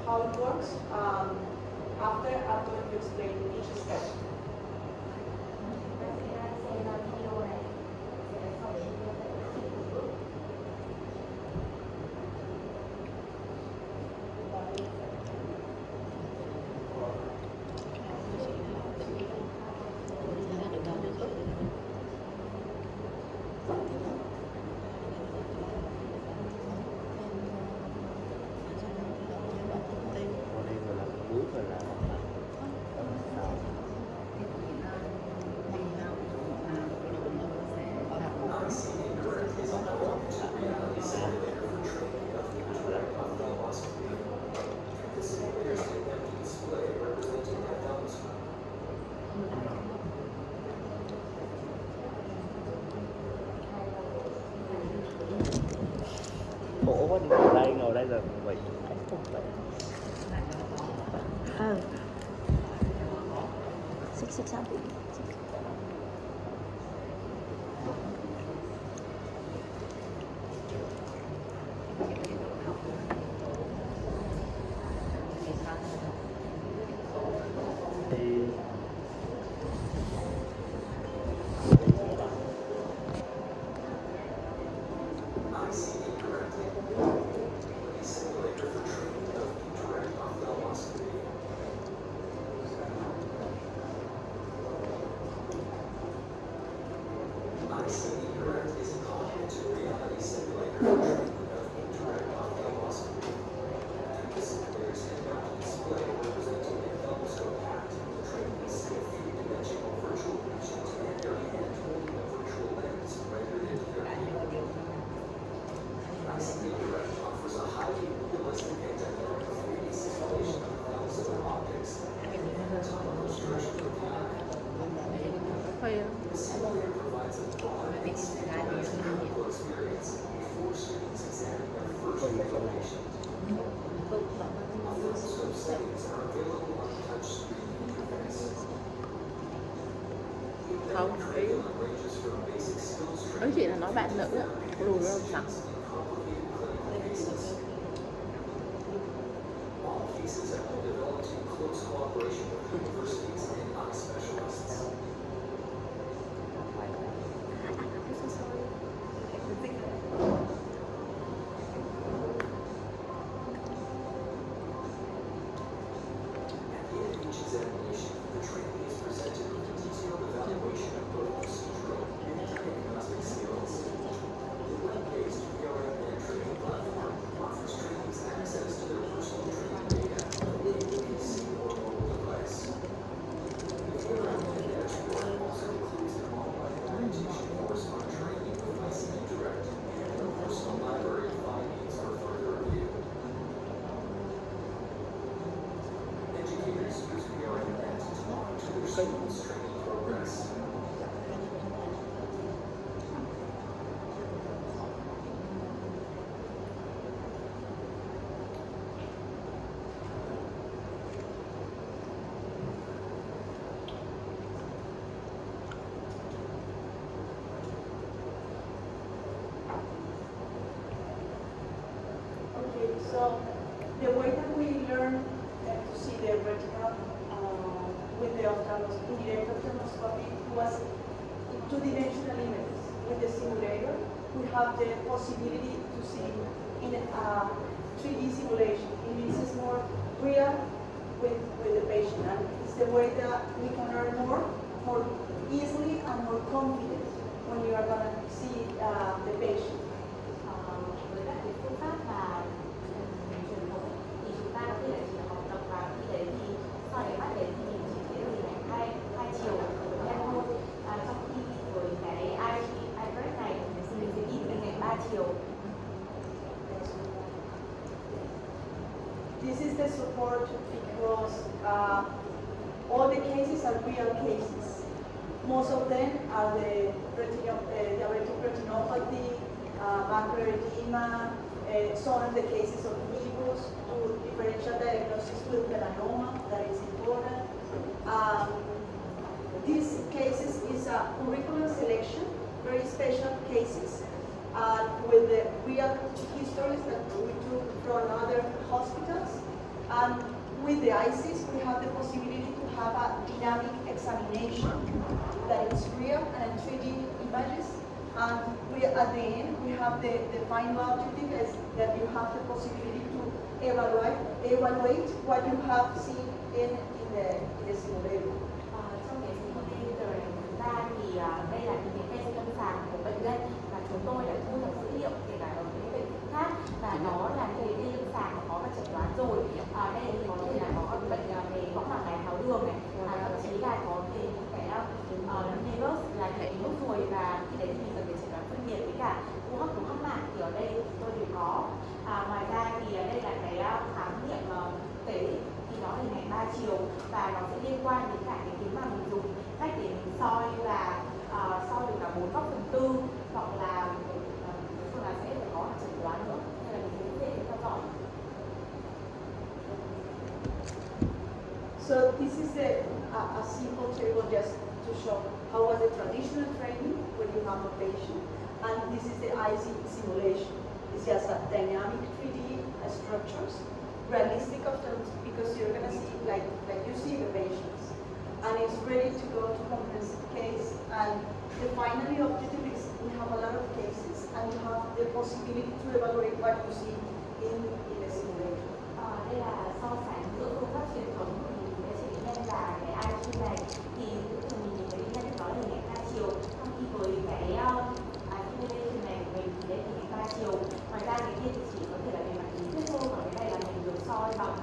how it works. After I'm going to explain each step. Khổ quá, đi ngồi đây rồi bị hạnh phúc vậy. Xích sang đi. Thì Không, ý chị là nói bạn nữ á, lùi ra sẵn. So the way that we learn to see the retina with the indirect ophthalmoscopy was in two-dimensional images. With the simulator, we have the possibility to see in a 3D simulation. It means it's more real with the patient, and it's the way that we can learn more easily and more confident when you are going to see the patient. Với các cái phương pháp mà truyền thống thì chúng ta có thể là chỉ học tập và khi đấy thì sau đấy bắt đến thì mình chỉ thấy được hình ảnh hai chiều của em thôi. Trong khi với cái indirect này thì mình sẽ nhìn được hình ảnh 3 chiều. This is the support because all the cases are real cases. Most of them are the diabetic retinopathy, macular edema, some of the cases of nevus, to differential diagnosis with melanoma, that is important. These cases is a curriculum selection, very special cases with the real histories that we took from other hospitals. And with the Eyesi, we have the possibility to have a dynamic examination that is real and 3D images. And at the end, we have the final objective is that you have the possibility to evaluate what you have seen in the simulator. Trong cái simulator này của chúng ta thì đây là những cái case lâm sàng của bệnh nhân và chúng tôi đã thu thập dữ liệu kể cả ở những bệnh khác và nó là những cái lâm sàng mà có và chẩn đoán rồi. Đây thì có thể là có bệnh về võng mạc đái tháo đường này, thậm chí là có về những cái nevus là những cái nốt ruồi và khi đấy thì mình cần phải chẩn đoán phân biệt với cả hô hấp mạc thì ở đây chúng tôi đều có. Ngoài ra thì đây là cái khám nghiệm tế thì nó hình ảnh 3 chiều và nó sẽ liên quan đến cả cái kính mà mình dùng cách để mình soi và soi được cả 4 góc phần tư hoặc là nói chung là sẽ phải có cả chẩn đoán nữa nên là mình sẽ dễ theo dõi. So this is a simple table just to show how was the traditional training when you have a patient, and this is the Eyesi simulation. It's just a dynamic 3D structures, realistic of terms, because you're gonna see like you see the patients, and it's ready to go to comprehensive case. And the final objective is we have a lot of cases, and you have the possibility to evaluate what you see in the simulator. Đây là so sánh giữa phương pháp truyền thống của mình với trị bệnh nhân và cái IQ này thì thường mình nhìn thấy bệnh nhân nói là hình ảnh 3 chiều, trong khi với cái simulation này của mình thì đây là hình ảnh 3 chiều. Ngoài ra cái kia thì chỉ có thể là về mặt lý thuyết thôi, còn cái này là mình được soi bằng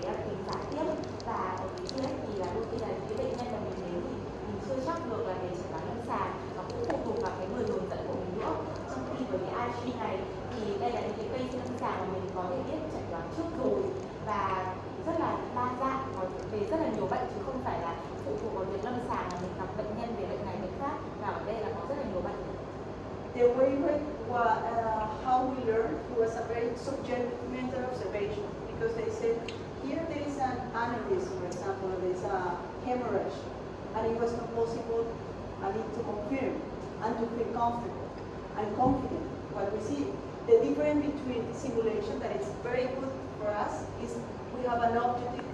cái kính gián tiếp và ở cái kia thì là đôi khi là cái bệnh nhân mà mình đến thì mình chưa chắc được là về chẩn đoán lâm sàng và cũng phụ thuộc vào cái người hướng dẫn của mình nữa. Trong khi với cái IQ này thì đây là những cái case lâm sàng mà mình có thể biết chẩn đoán trước rồi và rất là đa dạng về rất là nhiều bệnh chứ không phải là phụ thuộc vào việc lâm sàng mà mình gặp bệnh nhân về bệnh này bệnh khác và ở đây là có rất là nhiều bệnh. The way how we learn was a very subjective mental observation because they said here there is an aneurysm, for example, there is a hemorrhage, and it was not possible to confirm and to feel comfortable and confident. What we see, the difference between simulation that is very good for us is we have an objective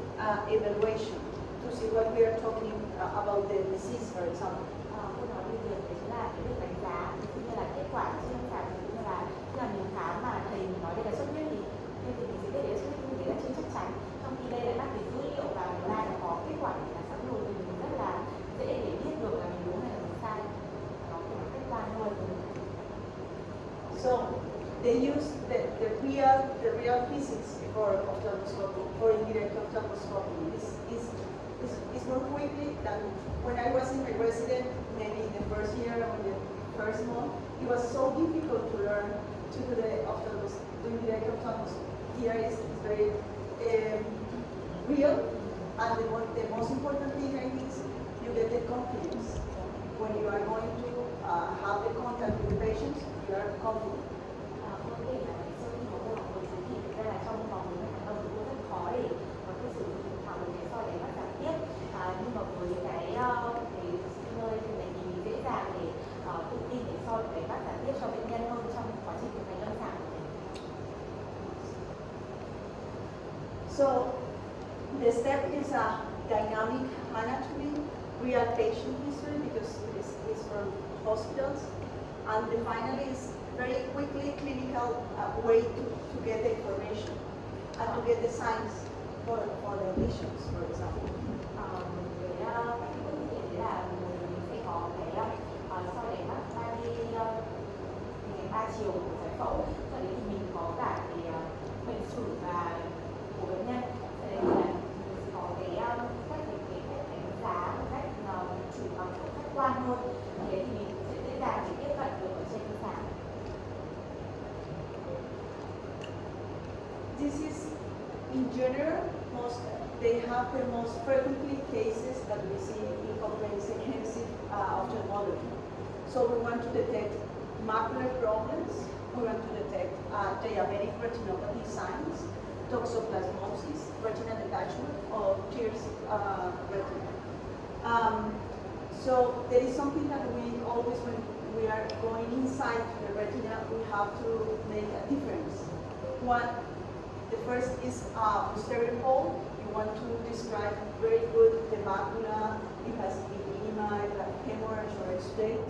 evaluation to see what we are talking about the disease, for example. Tôi nói về việc đấy chính là cái việc đánh giá cũng như là kết quả trên lâm sàng cũng như là khi mà mình khám mà thầy mình nói đây là xuất huyết thì mình sẽ biết đấy là xuất huyết nhưng đấy là chưa chắc chắn, trong khi đây là bắt từ dữ liệu và mình lại có kết quả để là sẵn rồi thì mình rất là dễ để biết được là mình đúng hay là mình sai, nó phải là khách quan hơn. So they use the real physics for ophthalmoscopy, for indirect ophthalmoscopy. It's more quickly than when I was in my resident, maybe in the first year or in the first month. It was so difficult to learn to do the indirect ophthalmoscopy. Here is very real, and the most important thing I think is you get the confidence. When you are going to have the contact with the patients, you are confident. Vấn đề là sau khi có một học thì thực ra là trong vòng 1 tháng đầu cũng rất khó để có thể sử dụng thảo một cái soi để bắt giảm tiếp, nhưng mà với cái simulation này thì mình dễ dàng để tự tin để soi để bắt giảm tiếp cho bệnh nhân hơn trong quá trình thực hành lâm sàng của mình. So the step is a dynamic anatomy, real patient history because it's from hospitals, and the final is very quickly clinical way to get the information and to get the signs for the lesions, for example. Với các bước thực hiện là mình sẽ có cái soi để mắt 3D hình ảnh 3 chiều của giải phẫu, sau đấy thì mình có cả cái bệnh sử và của bệnh nhân, sau đấy thì là mình sẽ có cái cách đánh giá một cách chủ quan khách quan hơn, thì đấy thì mình sẽ dễ dàng để tiếp cận được ở trên lâm sàng. This is, in general, they have the most frequently cases that we see in comprehensive ophthalmology. So we want to detect macular problems, we want to detect diabetic retinopathy signs, toxoplasmosis, retina detachment, or tears retina. So there is something that we always, when we are going inside the retina, we have to make a difference. The first is posterior pole. You want to describe very good the macula, it has edema, it has hemorrhage or exudate.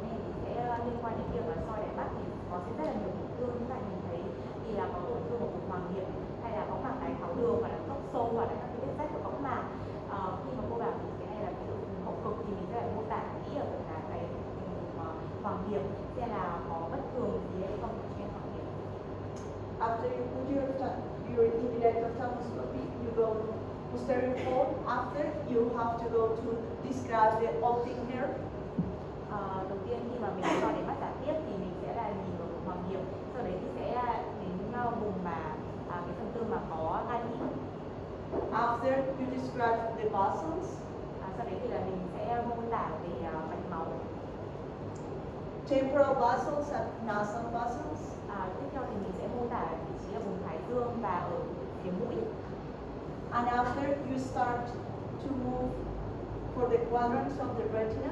Này thì sẽ liên quan đến việc là soi đáy mắt thì có sẽ rất là nhiều tổn thương chúng ta nhìn thấy thì là có tổn thương ở vùng hoàng điệp hay là võng mạc đáy tháo đường hoặc là tóc sâu hoặc là các cái vết rách của võng mạc. Khi mà cô bảo mình cái này là ví dụ vùng hậu cực thì mình sẽ phải mô tả kỹ ở cái vùng hoàng điệp xem là có bất thường gì hay không trên hoàng điệp. After you put your indirect ophthalmoscopy, you go posterior pole. After, you have to go to describe the optic nerve. Đầu tiên khi mà mình soi đáy mắt giả tiếp thì mình sẽ là nhìn vào vùng hoàng điệp, sau đấy thì sẽ đến vùng mà cái phần tư mà có gai nhĩ. After, you describe the vessels. Sau đấy thì là mình sẽ mô tả về mạch máu. Temporal vessels and nasal vessels. Tiếp theo thì mình sẽ mô tả vị trí ở vùng thái dương và ở phía mũi. And after, you start to move for the quadrants of the retina.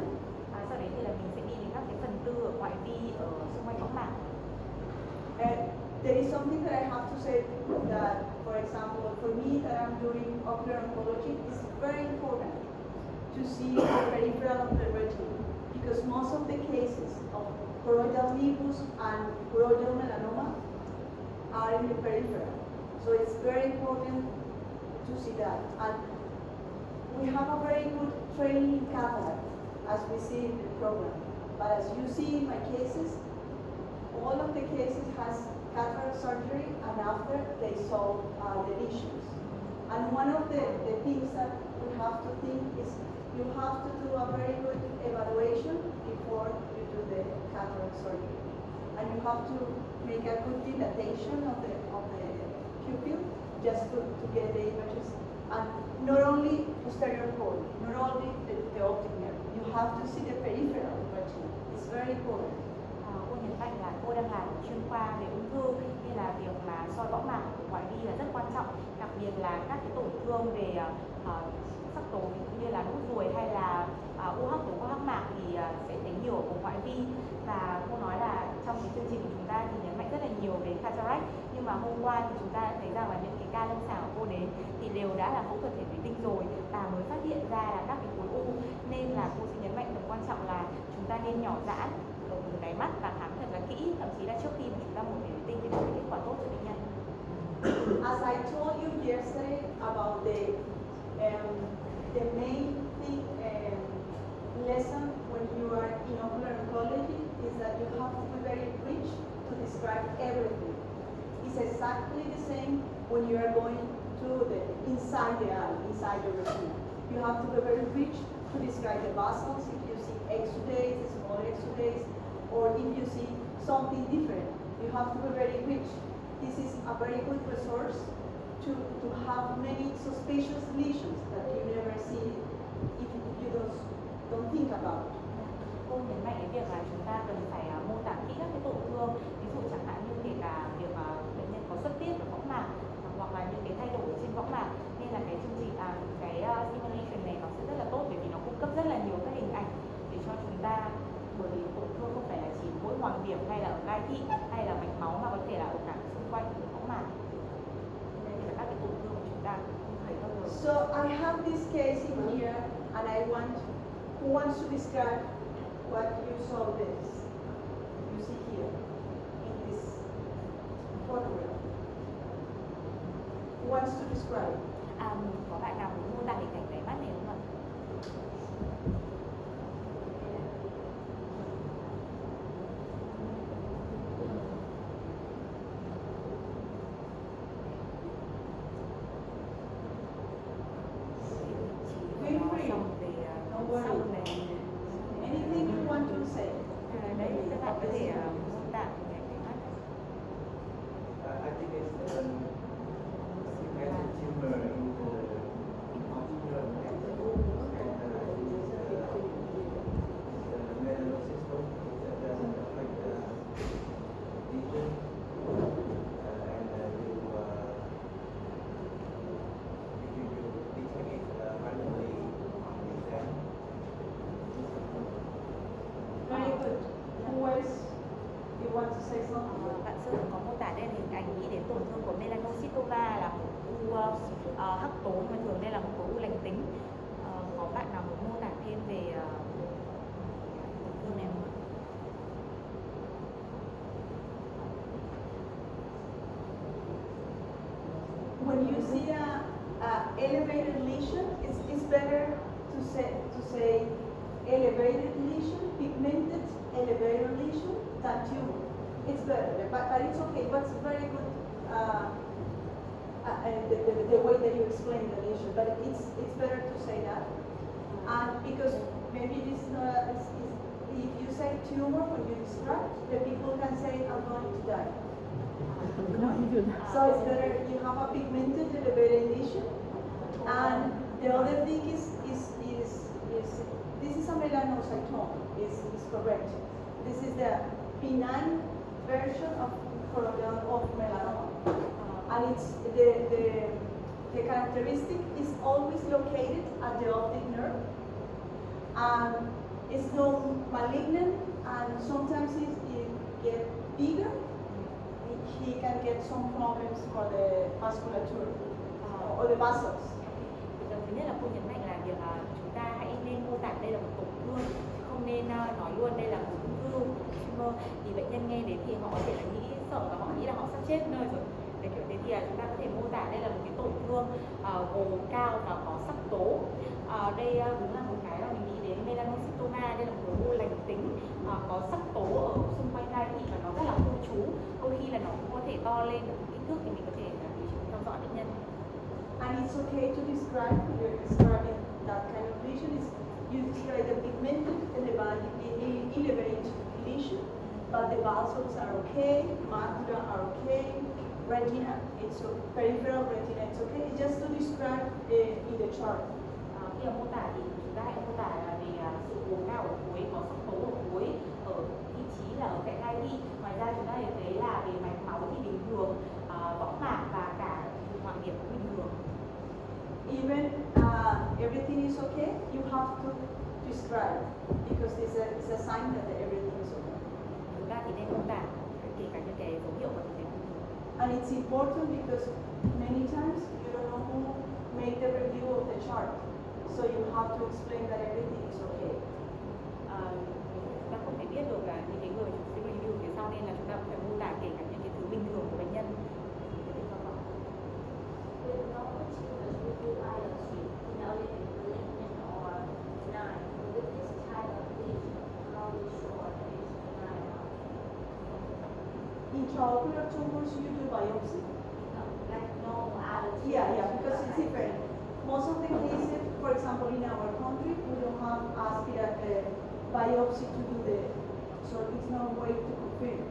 Sau đấy thì là mình sẽ đi đến các cái phần tư ở ngoại vi ở xung quanh võng mạc. There is something that I have to say that, for example, for me that I'm doing ocular oncology, it's very important to see the peripheral of the retina because most of the cases of choroidal nevus and choroidal melanoma are in the peripheral. So it's very important to see that. And we have a very good training in cataract, as we see in the program. But as you see in my cases, all of the cases has cataract surgery and after they solve the lesions. And one of the things that we have to think is you have to do a very good evaluation before you do the cataract surgery. And you have to make a good dilatation of the pupil just to get the images. And not only posterior pole, not only the optic nerve, you have to see the peripheral retina. It's very important. Cô nhấn mạnh là cô đang làm chuyên khoa về ung thư nên là việc mà soi võng mạc ở ngoại vi là rất quan trọng, đặc biệt là các cái tổn thương về sắc tố cũng như là nốt ruồi hay là u hắc tố hắc mạc thì sẽ thấy nhiều ở vùng ngoại vi. Và cô nói là trong cái chương trình của chúng ta thì nhấn mạnh rất là nhiều về cataract, nhưng mà hôm qua thì chúng ta đã thấy rằng là những cái ca lâm sàng của cô đến thì đều đã là phẫu thuật thể thủy tinh rồi và mới phát hiện ra là các cái khối u, nên là cô sẽ nhấn mạnh tầm quan trọng là chúng ta nên nhỏ giãn ở vùng đáy mắt và khám thật là kỹ, thậm chí là trước khi mà chúng ta mổ thể thủy tinh thì có kết quả tốt cho bệnh nhân. As I told you yesterday about the main thing lesson when you are in ocular oncology is that you have to be very rich to describe everything. It's exactly the same when you are going to the inside the eye, inside the retina. You have to be very rich to describe the vessels. If you see exudates, small exudates, or if you see something different, you have to be very rich. This is a very good resource to have many suspicious lesions that you never see if you don't think about. Cô nhấn mạnh cái việc là chúng ta cần phải mô tả kỹ các cái tổn thương, ví dụ chẳng hạn như kể cả việc bệnh nhân có xuất tiết ở võng mạc hoặc là những cái thay đổi trên võng mạc, nên là cái chương trình cái simulation này nó sẽ rất là tốt bởi vì nó cung cấp rất là nhiều các hình ảnh để cho chúng ta, bởi vì tổn thương không phải là chỉ mỗi hoàng điểm hay là ở gai thị hay là mạch máu mà có thể là ở cả xung quanh của võng mạc, nên là các cái tổn thương của chúng ta không thấy bao giờ. So I have this case in here, and I want who wants to describe what you saw this you see here in this photograph. Who wants to describe? Có bạn nào muốn mô tả hình ảnh đáy mắt này không ạ? Feel free. Don't worry. Anything you want to say. Đấy, các bạn có thể mô tả hình ảnh đáy mắt. I think it's the tumor in the articular neck. hắc tố, mà thường đây là một khối u lành tính. Có bạn nào muốn mô tả thêm về tổn thương này không? When you see a elevated lesion, it's better to say elevated lesion, pigmented elevated lesion than tumor. It's better, but it's okay. But it's very good the way that you explain the lesion. But it's better to say that, and because maybe this if you say tumor when you describe, the people can say I'm going to die. So it's better you have a pigmented elevated lesion. And the other thing is this is a melanocytoma, is correct. This is the benign version of melanoma. And it's the characteristic is always located at the optic nerve. And it's not malignant, and sometimes it gets bigger. He can get some problems for the vasculature or the vessels. Thứ nhất là cô nhấn mạnh là việc chúng ta hãy nên mô tả đây là một tổn thương, không nên nói luôn đây là một ung thư, tumor. Thì bệnh nhân nghe đến thì họ có thể là nghĩ sợ và họ nghĩ là họ sắp chết nơi rồi. Để kiểu thế thì chúng ta có thể mô tả đây là một cái tổn thương gồm cao và có sắc tố. Đây đúng là một cái mà mình nghĩ đến melanocytoma, đây là một khối u lành tính có sắc tố ở xung quanh gai thị và nó rất là khu trú. Đôi khi là nó cũng có thể to lên được kích thước thì mình có thể theo dõi bệnh nhân. And it's okay to describe, you're describing that kind of lesion, you describe the pigmented elevated lesion, but the vessels are okay, macula are okay, retina, it's peripheral retina, it's okay. It's just to describe in the chart. Khi mô tả thì chúng ta hãy mô tả về sự gồ cao ở cuối, có sắc tố ở cuối, ở vị trí là ở cạnh gai thị. Ngoài ra chúng ta thấy là về mạch máu thì bình thường, võng mạc và cả ngoại điểm cũng bình thường. Even everything is okay, you have to describe because it's a sign that everything is okay. Chúng ta thì nên mô tả kể cả những cái dấu hiệu mà mình thấy bình thường. And it's important because many times you don't know who made the review of the chart, so you have to explain that everything is okay. Chúng ta không thể biết được là những cái người chụp phim review phía sau, nên là chúng ta phải mô tả kể cả những cái thứ bình thường của bệnh nhân. With normal tumors, we do biopsy, know if it's malignant or benign. With this type of lesion, how are we sure that it's benign or Intraocular tumors, you do biopsy. no, like normal other tumors? Yeah, because it's different. Most of the cases, for example, in our country, we don't have biopsy to do so it's no way to confirm.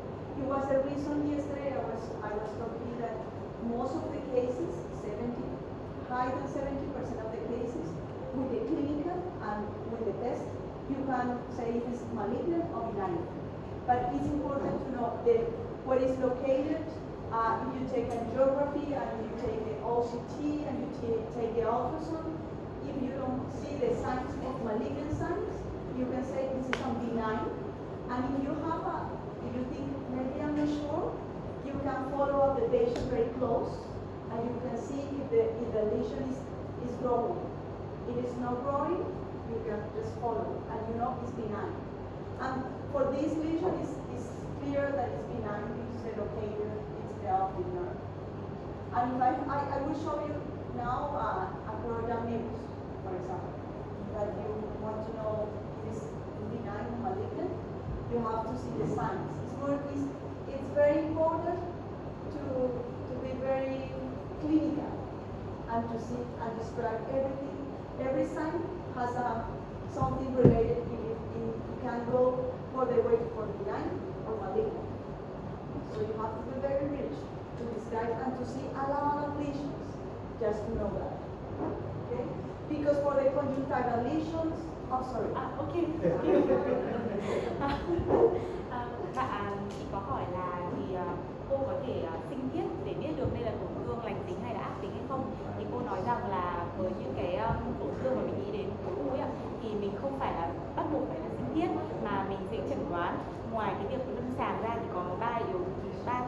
It was the reason yesterday I was talking that most of the cases, higher than 70% of the cases, with the clinical and with the test, you can say if it's malignant or benign. But it's important to know where it's located. If you take angiography and you take the OCT and you take the ultrasound, if you don't see the signs of malignant signs, you can say this is a benign. And if you think maybe I'm not sure, you can follow up the patient very close, and you can see if the lesion is growing. If it's not growing, you can just follow, and you know it's benign. And for this lesion, it's clear that it's benign because the locator is the optic nerve. And if I will show you now a program news, for example, that you want to know if it's benign or malignant, you have to see the signs. It's very important to be very clinical and to see and describe everything. Every sign has something related. You can go for the way for benign or malignant. So you have to be very rich to describe and to see a lot of lesions, just to know that. Okay? Because for the conjunctival lesions, sorry. Okay. Bạn chị có hỏi là thì cô có thể sinh thiết để biết được đây là tổn thương lành tính hay là ác tính hay không? Thì cô nói rằng là với những cái tổn thương mà mình nghĩ đến khối u ấy, thì mình không phải là bắt buộc phải là sinh thiết, mà mình sẽ chẩn đoán. Ngoài cái việc lâm sàng ra thì có ba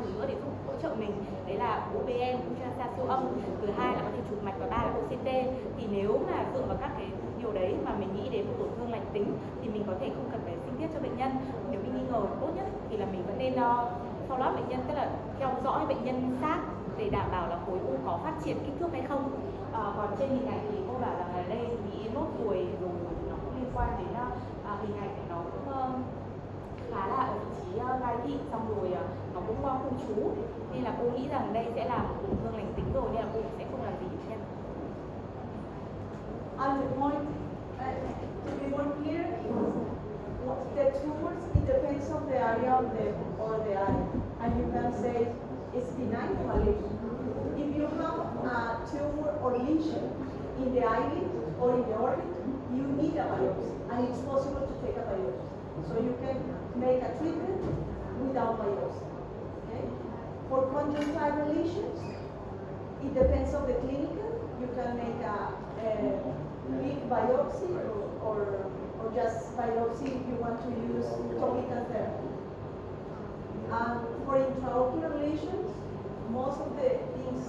thứ nữa để giúp hỗ trợ mình, đấy là là UVM ultrasound siêu âm, thứ hai là có thể chụp mạch và ba là OCT. Thì nếu mà dựa vào các cái điều đấy mà mình nghĩ đến một tổn thương lành tính thì mình có thể không cần phải sinh thiết cho bệnh nhân. Nếu mình nghi ngờ tốt nhất thì là mình vẫn nên follow up bệnh nhân, tức là theo dõi bệnh nhân sát để đảm bảo là khối u có phát triển kích thước hay không. Còn trên hình ảnh thì cô bảo rằng là đây bị nốt ruồi rồi nó cũng liên quan đến hình ảnh nó cũng khá là ở vị trí gai thị, xong rồi nó cũng khu trú, nên là cô nghĩ rằng đây sẽ là một tổn thương lành tính rồi, nên là cô sẽ không làm gì bệnh nhân. And the point, to be more clear, the tumors, it depends on the area of the eye. And you can say it's benign or malignant. If you have a tumor or lesion in the eyelid or in the orbit, you need a biopsy, and it's possible to take a biopsy. So you can make a treatment without biopsy. Okay? For conjunctival lesions, it depends on the clinical. You can make a big biopsy or just biopsy if you want to use topical therapy. For intraocular lesions, most of the things,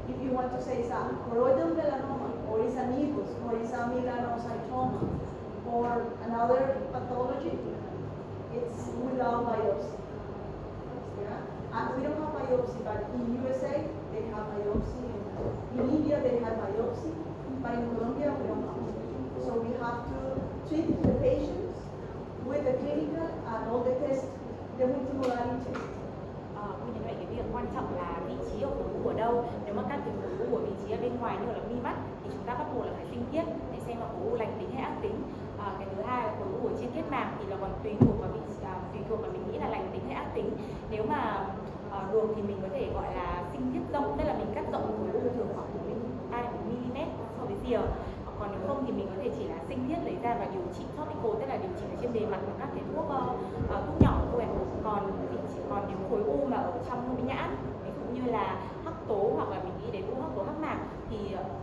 if you want to say it's a choroidal melanoma, or it's a nevus, or it's a melanocytoma, or another pathology, it's without biopsy. Yeah? And we don't have biopsy, but in USA they have biopsy. In India they have biopsy, but in Colombia we don't have. So we have to treat the patients with the clinical and all the tests, the multimodality test. Như vậy cái việc quan trọng là vị trí của khối u ở đâu. Nếu mà các cái khối u ở vị trí ở bên ngoài như là mi mắt thì chúng ta bắt buộc là phải sinh thiết để xem là khối u lành tính hay ác tính. Cái thứ hai là khối u ở trên kết mạc thì là còn tùy thuộc vào tùy thuộc vào mình nghĩ là lành tính hay ác tính. Nếu mà được thì mình có thể gọi là sinh thiết rộng, tức là mình cắt rộng khối u thường khoảng 1 mm so với rìa. Còn nếu không thì mình có thể chỉ là sinh thiết lấy ra và điều trị topical, tức là điều trị ở trên bề mặt bằng các cái thuốc nhỏ thôi. Còn nếu khối u mà ở trong mũi nhãn, ví dụ như là hắc tố hoặc là mình nghĩ đến u hắc tố hắc mạc thì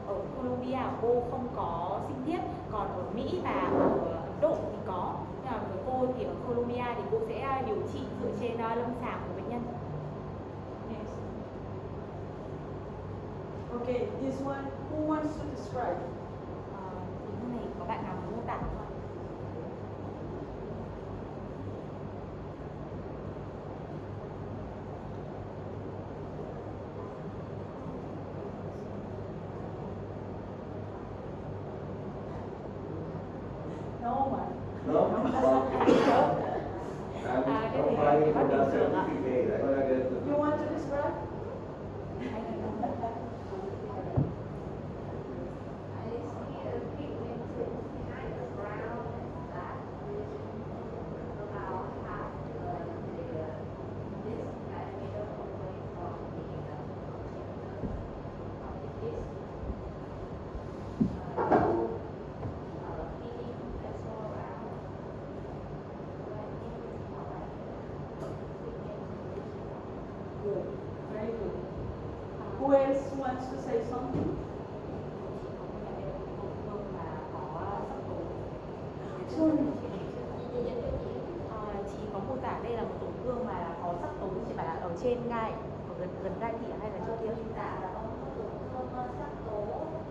ở Colombia cô không có sinh thiết, còn ở Mỹ và ở Ấn Độ thì có. Nhưng mà với cô thì ở Colombia thì cô sẽ điều trị dựa trên lâm sàng của bệnh nhân. Yes. Okay, this one, who wants to describe? Cái này có bạn nào muốn mô tả không ạ? No one. No? I'm applying for that certificate. I'm gonna get the... You want to describe? I see a pigmented kind of brown and black vision about half this diameter away from the this feeling that's all around. So I think it's more like pigmented. Good, very good. Who else wants to say something? Chị có mô tả đây là một tổn thương mà có sắc tố, chỉ phải là ở trên gai, ở gần gai thị hay là chỗ kia? Dạ là có một tổn thương sắc tố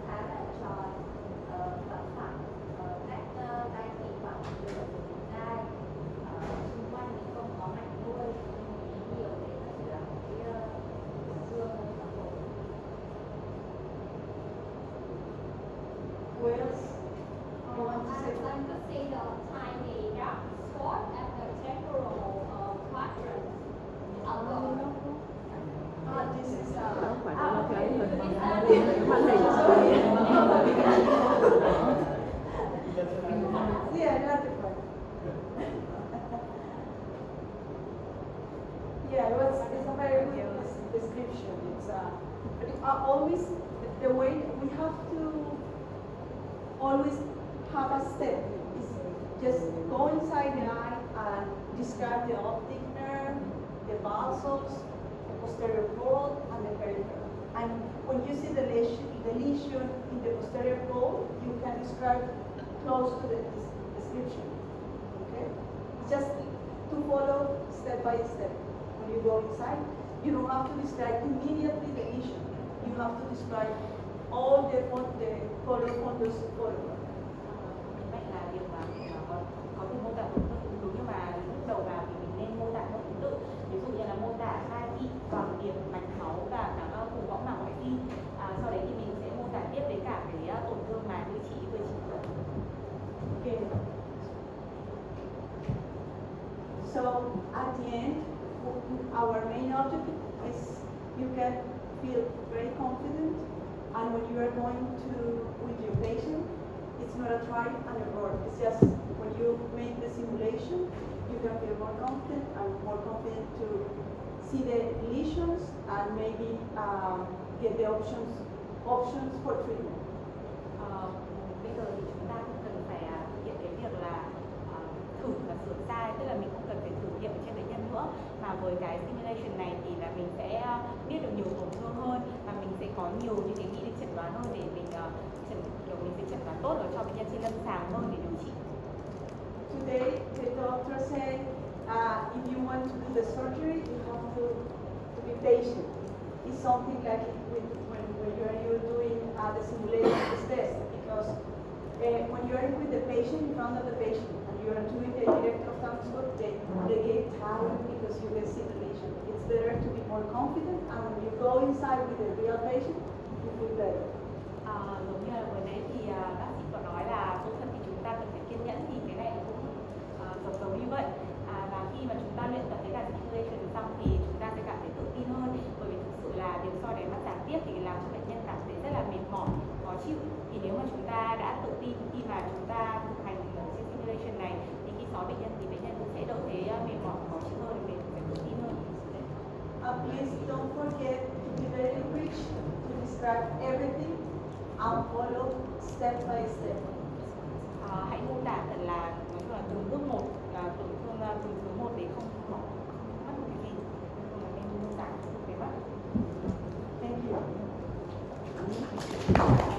khá là tròn và phẳng cách gai thị khoảng từ gai xung quanh thì không có mạch nuôi nhiều để nó chỉ là một cái xương sắc tố. Who else? You want to say I something? could see the tiny dark spot at the temporal quadrant above. This is Không phải là Okay. cái hình Is that màn hình. yeah, that's the point. Yeah, it's a very good description. It's always the way we have to always have a step. It's just go inside the eye and describe the optic nerve, the basals, the posterior pole, and the peripheral. And when you see the lesion in the posterior pole, you can describe close to the description. Okay? Just to follow step by step. When you go inside, you don't have to describe immediately the have to describe all the color fondos photograph. Như vậy là việc mà có thể mô tả tổn thương đúng, nhưng mà lúc đầu vào thì mình nên mô tả các thứ tự, ví dụ như là mô tả khai thị, vòng điểm, mạch máu và các vùng võng mạc ngoại vi. Sau đấy thì mình sẽ mô tả tiếp đến cả cái tổn thương mà như chị vừa chỉ dẫn. Okay. So at the end, our main objective is you can feel very confident, and when you are going to with your patient, it's not a try and error. It's just when you make the simulation, you can feel more confident and more confident to see the lesions and maybe get the options for treatment. Bây giờ thì chúng ta không cần phải thực hiện cái việc là thử và sửa sai, tức là mình không cần phải thử nghiệm ở trên bệnh nhân nữa, mà với cái simulation này thì là mình sẽ biết được nhiều tổn thương hơn và mình sẽ có nhiều những cái kỹ năng chẩn đoán hơn để mình sẽ chẩn đoán tốt ở cho bệnh nhân trên lâm sàng hơn để điều trị. Today, the doctor said if you want to do the surgery, you have to be patient. It's something like when you're doing the simulation test, because when you're with the patient, in front of the patient, and you are doing the indirect ophthalmoscopy, they get tired because you can see the lesion. It's better to be more confident, and when you go inside with the real patient, you feel better. Giống như là vừa nãy thì bác sĩ có nói là phẫu thuật thì chúng ta cần phải kiên nhẫn, thì cái này cũng giống như vậy. Và khi mà chúng ta luyện tập cái cả simulation xong thì chúng ta sẽ cảm thấy tự tin hơn, bởi vì thực sự là việc soi đáy mắt gián tiếp thì làm cho bệnh nhân cảm thấy rất là mệt mỏi, khó chịu. Thì nếu mà chúng ta đã tự tin khi mà chúng ta thực hành ở trên simulation này, thì khi soi bệnh nhân thì bệnh nhân cũng sẽ đỡ thấy mệt mỏi, khó chịu hơn, để tự tin hơn. Please don't forget to be very rich, to describe everything and follow step by step. Hãy mô tả thật là nói chung là từng bước một, từng thứ một để không mất một cái gì, không là nên mô tả về mắt. Thank you.